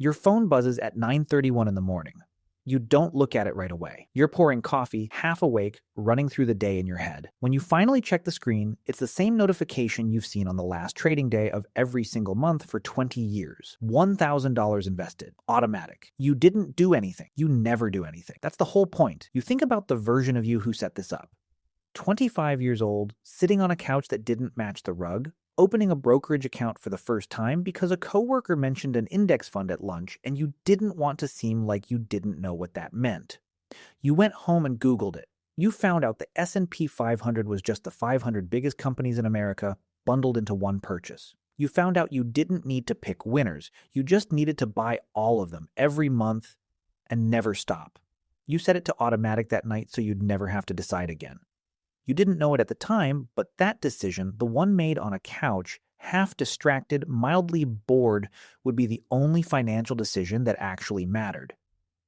Your phone buzzes at 9:31 in the morning. You don't look at it right away. You're pouring coffee, half awake, running through the day in your head. When you finally check the screen, it's the same notification you've seen on the last trading day of every single month for 20 years. $1,000 invested. Automatic. You didn't do anything. You never do anything. That's the whole point. You think about the version of you who set this up. 25 years old, sitting on a couch that didn't match the rug, opening a brokerage account for the first time because a coworker mentioned an index fund at lunch and you didn't want to seem like you didn't know what that meant. You went home and Googled it. You found out the S&P 500 was just the 500 biggest companies in America bundled into one purchase. You found out you didn't need to pick winners. You just needed to buy all of them every month and never stop. You set it to automatic that night so you'd never have to decide again. You didn't know it at the time, but that decision, the one made on a couch, half distracted, mildly bored, would be the only financial decision that actually mattered.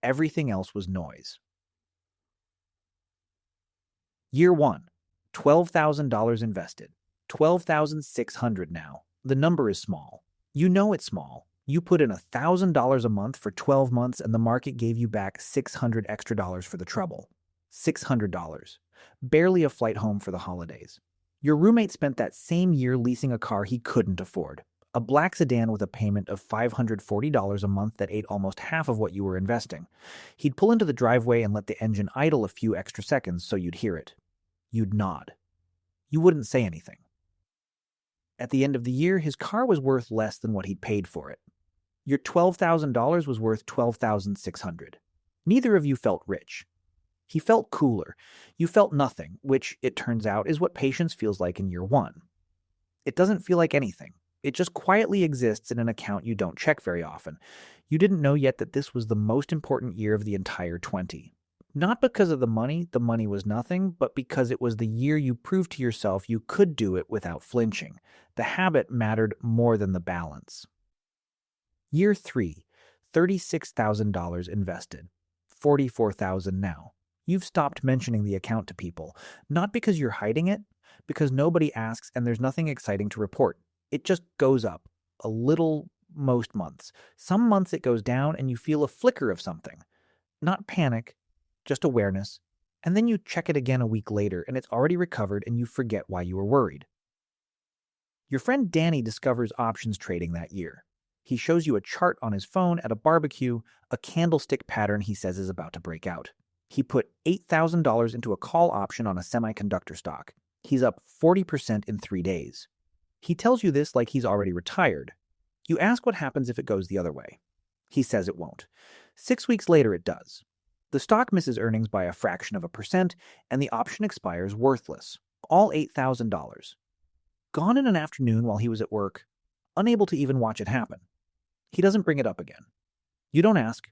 Everything else was noise. Year 1, $12,000 invested. $12,600 now. The number is small. You know it's small. You put in $1,000 a month for 12 months and the market gave you back $600 extra for the trouble. $600. Barely a flight home for the holidays. Your roommate spent that same year leasing a car he couldn't afford. A black sedan with a payment of $540 a month that ate almost half of what you were investing. He'd pull into the driveway and let the engine idle a few extra seconds so you'd hear it. You'd nod. You wouldn't say anything. At the end of the year, his car was worth less than what he'd paid for it. Your $12,000 was worth $12,600. Neither of you felt rich. He felt cooler. You felt nothing, which, it turns out, is what patience feels like in year 1. It doesn't feel like anything. It just quietly exists in an account you don't check very often. You didn't know yet that this was the most important year of the entire 20. Not because of the money was nothing, but because it was the year you proved to yourself you could do it without flinching. The habit mattered more than the balance. Year 3, $36,000 invested. $44,000 now. You've stopped mentioning the account to people, not because you're hiding it, because nobody asks and there's nothing exciting to report. It just goes up, a little most months. Some months it goes down and you feel a flicker of something. Not panic, just awareness. And then you check it again a week later and it's already recovered and you forget why you were worried. Your friend Danny discovers options trading that year. He shows you a chart on his phone at a barbecue, a candlestick pattern he says is about to break out. He put $8,000 into a call option on a semiconductor stock. He's up 40% in 3 days. He tells you this like he's already retired. You ask what happens if it goes the other way. He says it won't. 6 weeks later, it does. The stock misses earnings by a fraction of a percent, and the option expires worthless. All $8,000. Gone in an afternoon while he was at work, unable to even watch it happen. He doesn't bring it up again. You don't ask.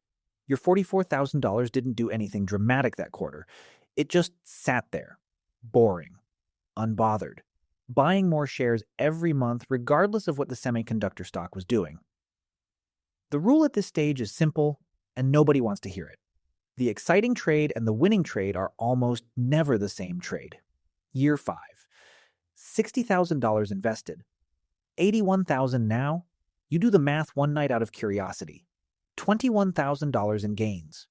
Your $44,000 didn't do anything dramatic that quarter. It just sat there, boring, unbothered, buying more shares every month regardless of what the semiconductor stock was doing. The rule at this stage is simple, and nobody wants to hear it. The exciting trade and the winning trade are almost never the same trade. Year 5, $60,000 invested. $81,000 now? You do the math one night out of curiosity. $21,000 in gains.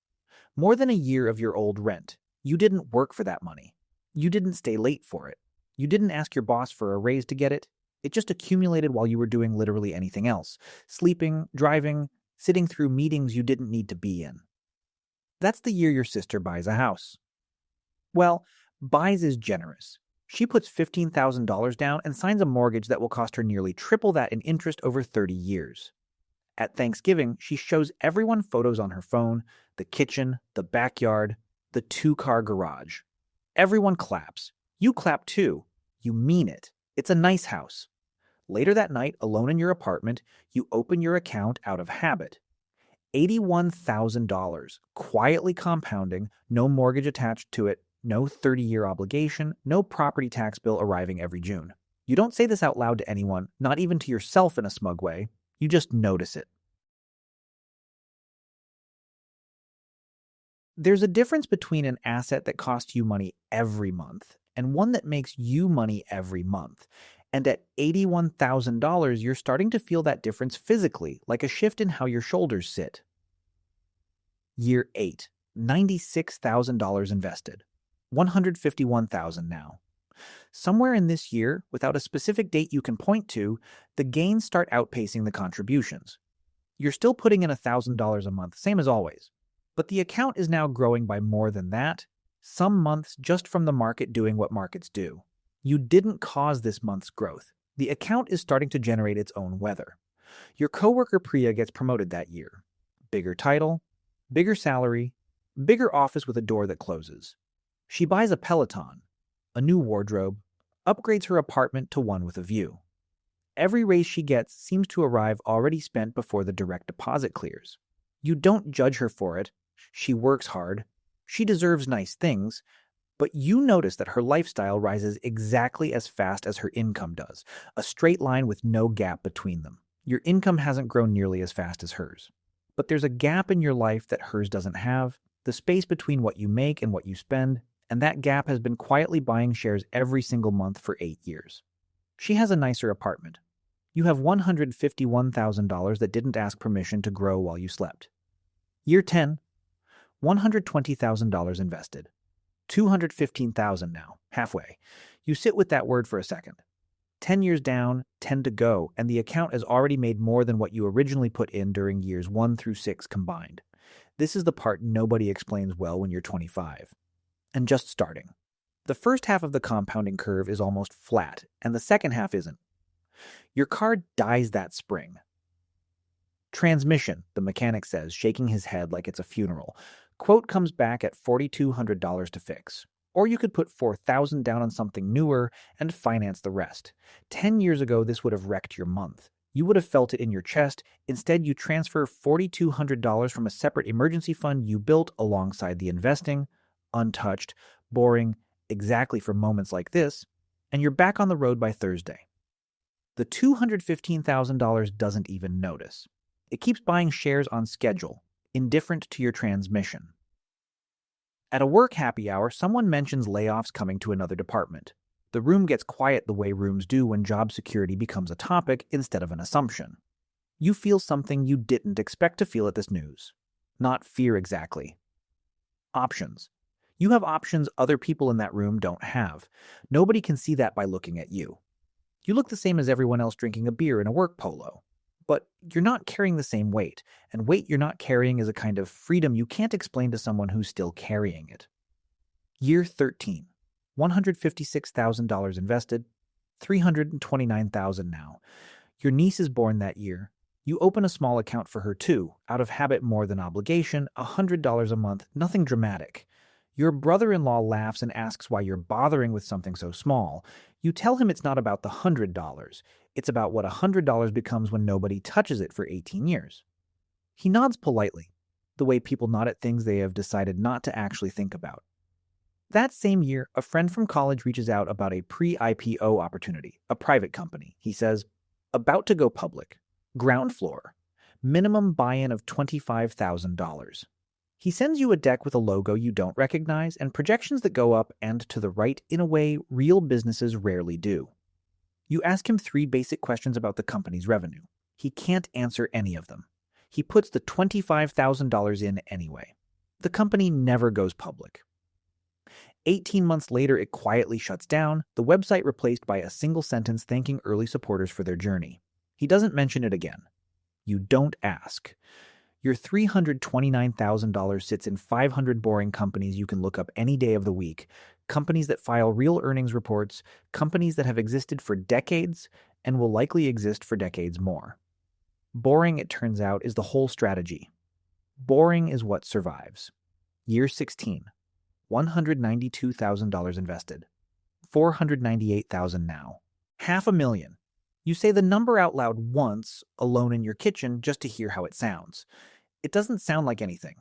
More than a year of your old rent. You didn't work for that money. You didn't stay late for it. You didn't ask your boss for a raise to get it. It just accumulated while you were doing literally anything else. Sleeping, driving, sitting through meetings you didn't need to be in. That's the year your sister buys a house. Well, buys is generous. She puts $15,000 down and signs a mortgage that will cost her nearly triple that in interest over 30 years. At Thanksgiving, she shows everyone photos on her phone, the kitchen, the backyard, the 2-car garage. Everyone claps. You clap too. You mean it. It's a nice house. Later that night, alone in your apartment, you open your account out of habit. $81,000, quietly compounding, no mortgage attached to it, no 30-year obligation, no property tax bill arriving every June. You don't say this out loud to anyone, not even to yourself in a smug way. You just notice it. There's a difference between an asset that costs you money every month and one that makes you money every month. And at $81,000, you're starting to feel that difference physically, like a shift in how your shoulders sit. Year 8, $96,000 invested. $151,000 now. Somewhere in this year, without a specific date you can point to, the gains start outpacing the contributions. You're still putting in $1,000 a month, same as always. But the account is now growing by more than that, some months just from the market doing what markets do. You didn't cause this month's growth. The account is starting to generate its own weather. Your coworker Priya gets promoted that year. Bigger title, bigger salary, bigger office with a door that closes. She buys a Peloton, a new wardrobe, upgrades her apartment to one with a view. Every raise she gets seems to arrive already spent before the direct deposit clears. You don't judge her for it. She works hard. She deserves nice things. But you notice that her lifestyle rises exactly as fast as her income does, a straight line with no gap between them. Your income hasn't grown nearly as fast as hers. But there's a gap in your life that hers doesn't have, the space between what you make and what you spend, and that gap has been quietly buying shares every single month for 8 years. She has a nicer apartment. You have $151,000 that didn't ask permission to grow while you slept. Year 10, $120,000 invested. $215,000 now, halfway. You sit with that word for a second. 10 years down, 10 to go, and the account has already made more than what you originally put in during years 1 through 6 combined. This is the part nobody explains well when you're 25. And just starting. The first half of the compounding curve is almost flat, and the second half isn't. Your car dies that spring. Transmission, the mechanic says, shaking his head like it's a funeral. Quote comes back at $4,200 to fix. Or you could put $4,000 down on something newer and finance the rest. 10 years ago, this would have wrecked your month. You would have felt it in your chest. Instead, you transfer $4,200 from a separate emergency fund you built alongside the investing, untouched, boring, exactly for moments like this, and you're back on the road by Thursday. The $215,000 doesn't even notice. It keeps buying shares on schedule, indifferent to your transmission. At a work happy hour, someone mentions layoffs coming to another department. The room gets quiet the way rooms do when job security becomes a topic instead of an assumption. You feel something you didn't expect to feel at this news. Not fear exactly. Options. You have options other people in that room don't have. Nobody can see that by looking at you. You look the same as everyone else drinking a beer in a work polo. But you're not carrying the same weight, and weight you're not carrying is a kind of freedom you can't explain to someone who's still carrying it. Year 13, $156,000 invested, $329,000 now. Your niece is born that year. You open a small account for her too, out of habit more than obligation, $100 a month, nothing dramatic. Your brother-in-law laughs and asks why you're bothering with something so small. You tell him it's not about the $100. It's about what $100 becomes when nobody touches it for 18 years. He nods politely, the way people nod at things they have decided not to actually think about. That same year, a friend from college reaches out about a pre-IPO opportunity, a private company. He says, about to go public, ground floor, minimum buy-in of $25,000. He sends you a deck with a logo you don't recognize and projections that go up and to the right in a way real businesses rarely do. You ask him 3 basic questions about the company's revenue. He can't answer any of them. He puts the $25,000 in anyway. The company never goes public. 18 months later, it quietly shuts down, the website replaced by a single sentence thanking early supporters for their journey. He doesn't mention it again. You don't ask. Your $329,000 sits in 500 boring companies you can look up any day of the week, companies that file real earnings reports, companies that have existed for decades and will likely exist for decades more. Boring, it turns out, is the whole strategy. Boring is what survives. Year 16, $192,000 invested, $498,000 now. $500,000. You say the number out loud once, alone in your kitchen, just to hear how it sounds. It doesn't sound like anything.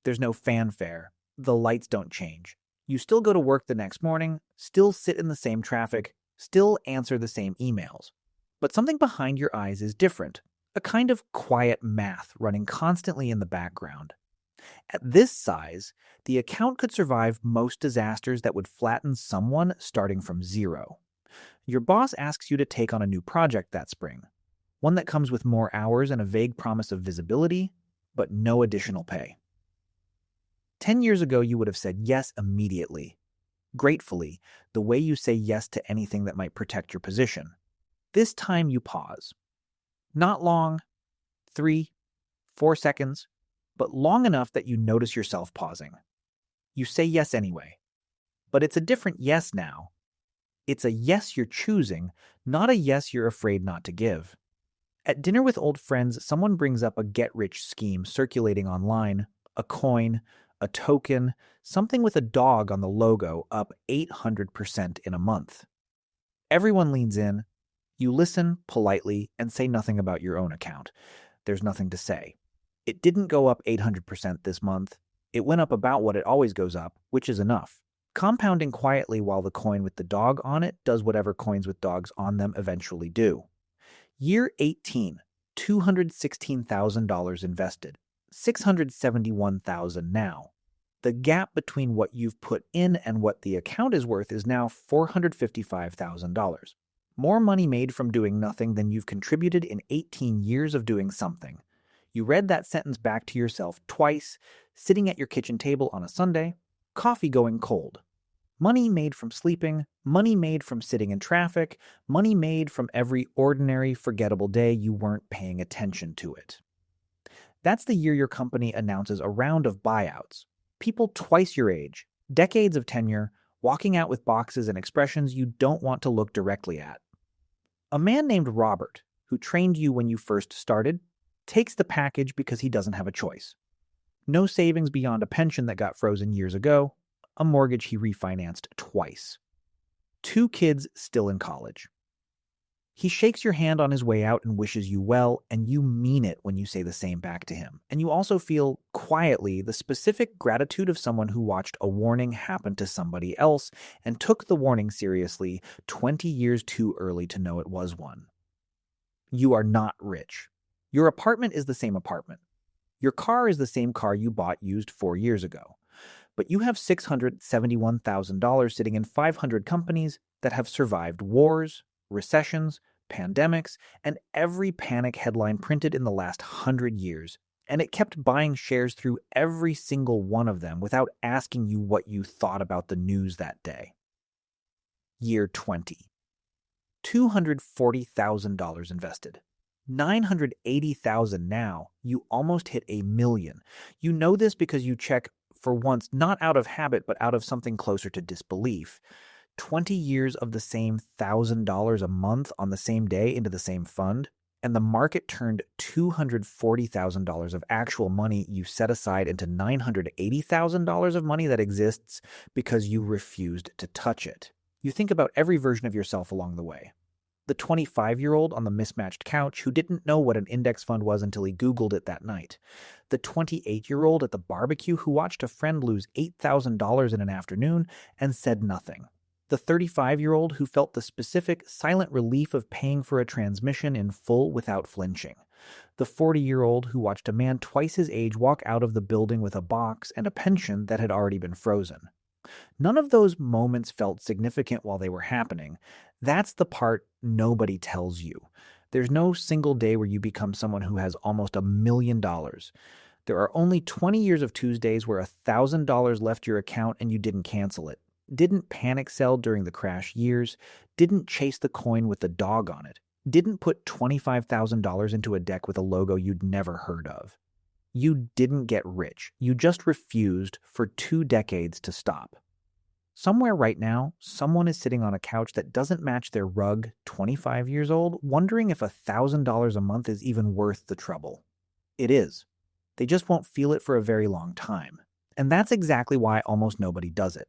There's no fanfare. The lights don't change. You still go to work the next morning, still sit in the same traffic, still answer the same emails. But something behind your eyes is different, a kind of quiet math running constantly in the background. At this size, the account could survive most disasters that would flatten someone starting from zero. Your boss asks you to take on a new project that spring, one that comes with more hours and a vague promise of visibility, but no additional pay. 10 years ago, you would have said yes immediately, gratefully, the way you say yes to anything that might protect your position. This time you pause. Not long, 3, 4 seconds, but long enough that you notice yourself pausing. You say yes anyway. But it's a different yes now. It's a yes you're choosing, not a yes you're afraid not to give. At dinner with old friends, someone brings up a get-rich scheme circulating online, a coin, a token, something with a dog on the logo up 800% in a month. Everyone leans in. You listen politely and say nothing about your own account. There's nothing to say. It didn't go up 800% this month. It went up about what it always goes up, which is enough. Compounding quietly while the coin with the dog on it does whatever coins with dogs on them eventually do. Year 18, $216,000 invested, $671,000 now. The gap between what you've put in and what the account is worth is now $455,000. More money made from doing nothing than you've contributed in 18 years of doing something. You read that sentence back to yourself twice, sitting at your kitchen table on a Sunday, coffee going cold. Money made from sleeping, money made from sitting in traffic, money made from every ordinary, forgettable day you weren't paying attention to it. That's the year your company announces a round of buyouts. People twice your age, decades of tenure, walking out with boxes and expressions you don't want to look directly at. A man named Robert, who trained you when you first started, takes the package because he doesn't have a choice. No savings beyond a pension that got frozen years ago, a mortgage he refinanced twice. 2 kids still in college. He shakes your hand on his way out and wishes you well, and you mean it when you say the same back to him. And you also feel, quietly, the specific gratitude of someone who watched a warning happen to somebody else and took the warning seriously 20 years too early to know it was one. You are not rich. Your apartment is the same apartment. Your car is the same car you bought used 4 years ago. But you have $671,000 sitting in 500 companies that have survived wars, recessions, pandemics, and every panic headline printed in the last 100 years. And it kept buying shares through every single one of them without asking you what you thought about the news that day. Year 20. $240,000 invested. $980,000 now. You almost hit $1 million. You know this because you check, for once, not out of habit, but out of something closer to disbelief. 20 years of the same $1,000 a month on the same day into the same fund, and the market turned $240,000 of actual money you set aside into $980,000 of money that exists because you refused to touch it. You think about every version of yourself along the way. The 25-year-old on the mismatched couch who didn't know what an index fund was until he Googled it that night. The 28-year-old at the barbecue who watched a friend lose $8,000 in an afternoon and said nothing. The 35-year-old who felt the specific, silent relief of paying for a transmission in full without flinching. The 40-year-old who watched a man twice his age walk out of the building with a box and a pension that had already been frozen. None of those moments felt significant while they were happening. That's the part nobody tells you. There's no single day where you become someone who has almost $1 million. There are only 20 years of Tuesdays where $1,000 left your account and you didn't cancel it, didn't panic sell during the crash years, didn't chase the coin with the dog on it, didn't put $25,000 into a deck with a logo you'd never heard of. You didn't get rich. You just refused for 2 decades to stop. Somewhere right now, someone is sitting on a couch that doesn't match their rug, 25 years old, wondering if $1,000 a month is even worth the trouble. It is. They just won't feel it for a very long time. And that's exactly why almost nobody does it.